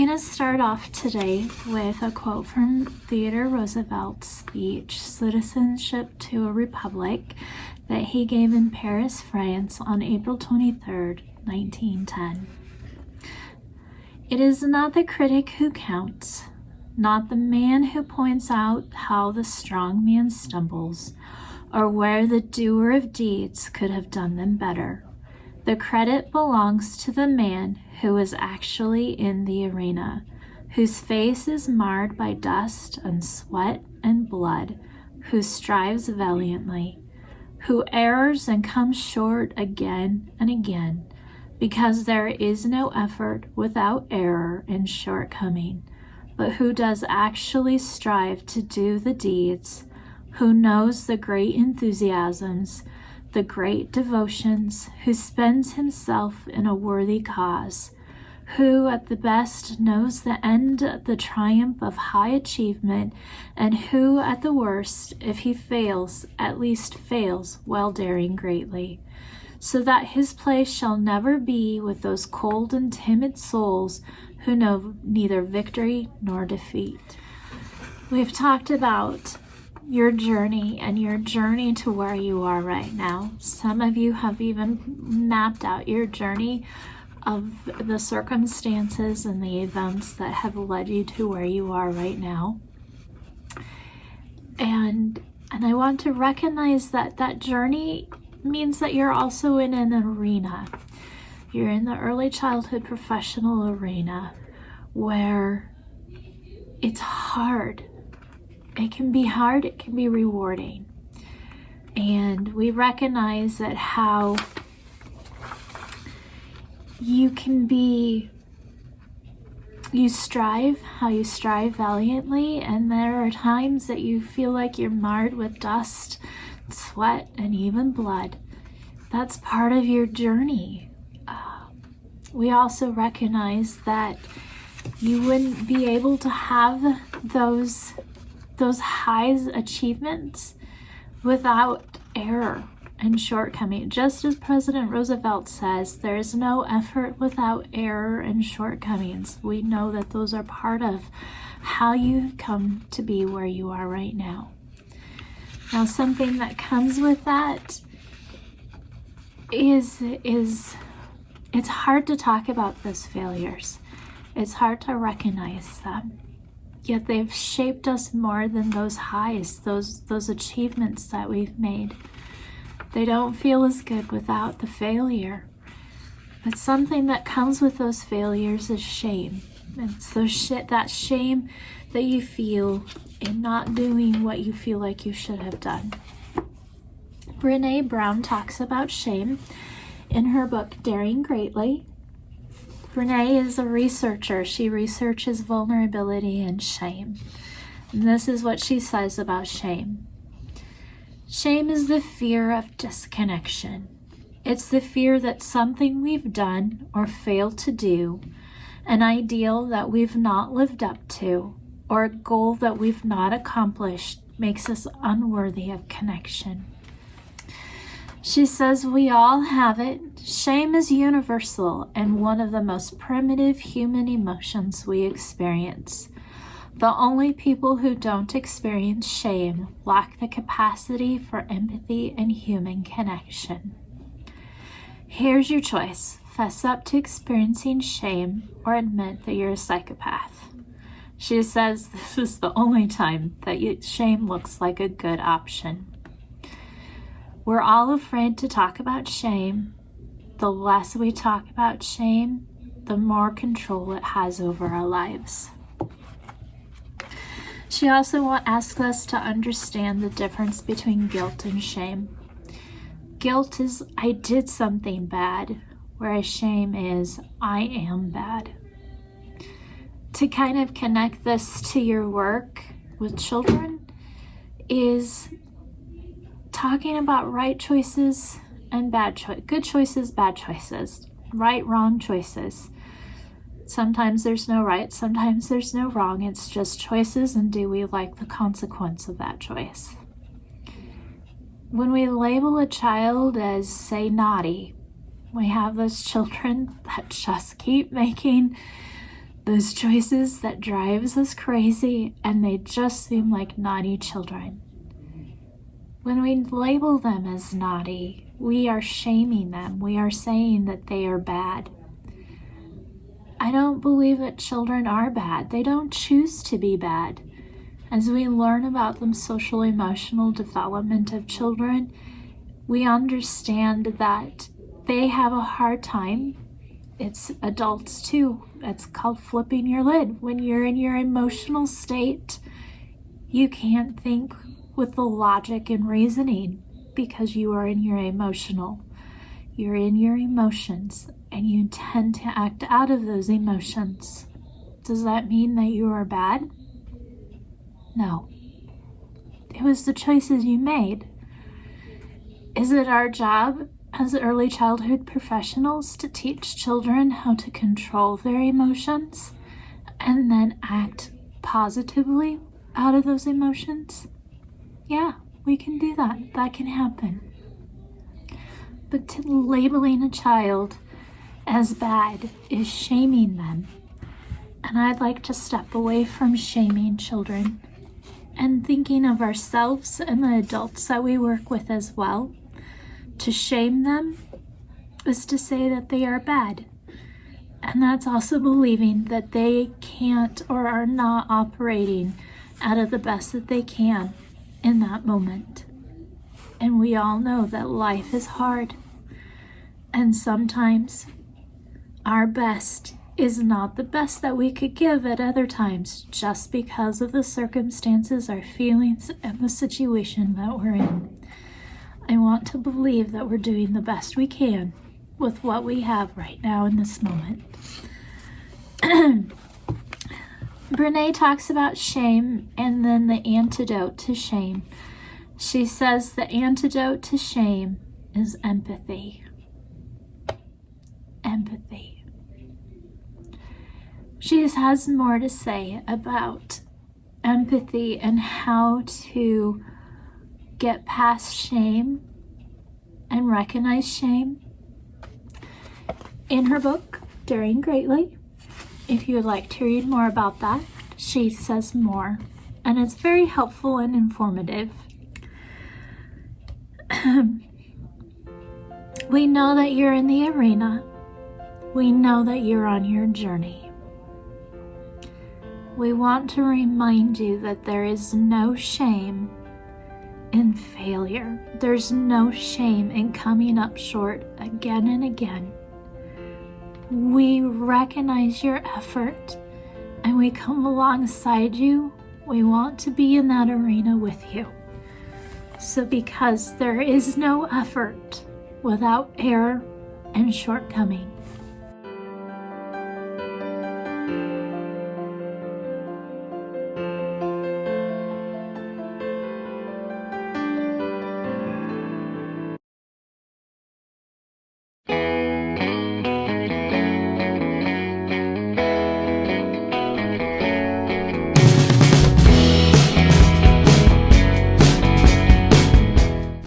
going to start off today with a quote from Theodore Roosevelt's speech, Citizenship to a Republic, that he gave in Paris, France on April 23rd, 1910. It is not the critic who counts, not the man who points out how the strong man stumbles, or where the doer of deeds could have done them better. The credit belongs to the man who is actually in the arena, whose face is marred by dust and sweat and blood, who strives valiantly, who errs and comes short again and again, because there is no effort without error and shortcoming, but who does actually strive to do the deeds, who knows the great enthusiasms, the great devotions, who spends himself in a worthy cause, who at the best knows the end, the triumph of high achievement, and who at the worst, if he fails, at least fails while daring greatly, so that his place shall never be with those cold and timid souls who know neither victory nor defeat. We've talked about your journey and your journey to where you are right now. Some of you have even mapped out your journey of the circumstances and the events that have led you to where you are right now. And I want to recognize that that journey means that you're also in an arena. You're in the early childhood professional arena where it's hard. It can be hard, it can be rewarding. And we recognize that how you strive valiantly, and there are times that you feel like you're marred with dust, sweat, and even blood. That's part of your journey. We also recognize that you wouldn't be able to have those highs achievements without error and shortcoming. Just as President Roosevelt says, there is no effort without error and shortcomings. We know that those are part of how you come to be where you are right now. Now, something that comes with that is it's hard to talk about those failures. It's hard to recognize them. Yet they've shaped us more than those highs, those achievements that we've made. They don't feel as good without the failure. But something that comes with those failures is shame. It's that shame that you feel in not doing what you feel like you should have done. Brene Brown talks about shame in her book, Daring Greatly. Brene is a researcher. She researches vulnerability and shame. And this is what she says about shame. Shame is the fear of disconnection. It's the fear that something we've done or failed to do, an ideal that we've not lived up to, or a goal that we've not accomplished makes us unworthy of connection. She says we all have it. Shame is universal and one of the most primitive human emotions we experience. The only people who don't experience shame lack the capacity for empathy and human connection. Here's your choice. Fess up to experiencing shame or admit that you're a psychopath. She says this is the only time that shame looks like a good option. We're all afraid to talk about shame. The less we talk about shame, the more control it has over our lives. She also asks us to understand the difference between guilt and shame. Guilt is, I did something bad, whereas shame is, I am bad. To kind of connect this to your work with children is talking about right choices and bad choices, good choices, bad choices, right, wrong choices. Sometimes there's no right, sometimes there's no wrong. It's just choices, and do we like the consequence of that choice? When we label a child as, say, naughty, we have those children that just keep making those choices that drives us crazy, and they just seem like naughty children. When we label them as naughty, we are shaming them. We are saying that they are bad. I don't believe that children are bad. They don't choose to be bad. As we learn about the social emotional development of children, we understand that they have a hard time. It's adults too. It's called flipping your lid. When you're in your emotional state, you can't think with the logic and reasoning because you are in your emotional. You're in your emotions and you tend to act out of those emotions. Does that mean that you are bad? No. It was the choices you made. Is it our job as early childhood professionals to teach children how to control their emotions and then act positively out of those emotions? Yeah, we can do that. That can happen. But labeling a child as bad is shaming them. And I'd like to step away from shaming children and thinking of ourselves and the adults that we work with as well. To shame them is to say that they are bad. And that's also believing that they can't or are not operating out of the best that they can in that moment. And we all know that life is hard. And sometimes our best is not the best that we could give at other times, just because of the circumstances, our feelings, and the situation that we're in. I want to believe that we're doing the best we can with what we have right now in this moment. Brene talks about shame and then the antidote to shame. She says the antidote to shame is empathy. Empathy. She has more to say about empathy and how to get past shame and recognize shame in her book, Daring Greatly. If you would like to read more about that, she says more, and it's very helpful and informative. We know that you're in the arena. We know that you're on your journey. We want to remind you that there is no shame in failure. There's no shame in coming up short again and again. We recognize your effort and we come alongside you. We want to be in that arena with you. So because there is no effort without error and shortcoming,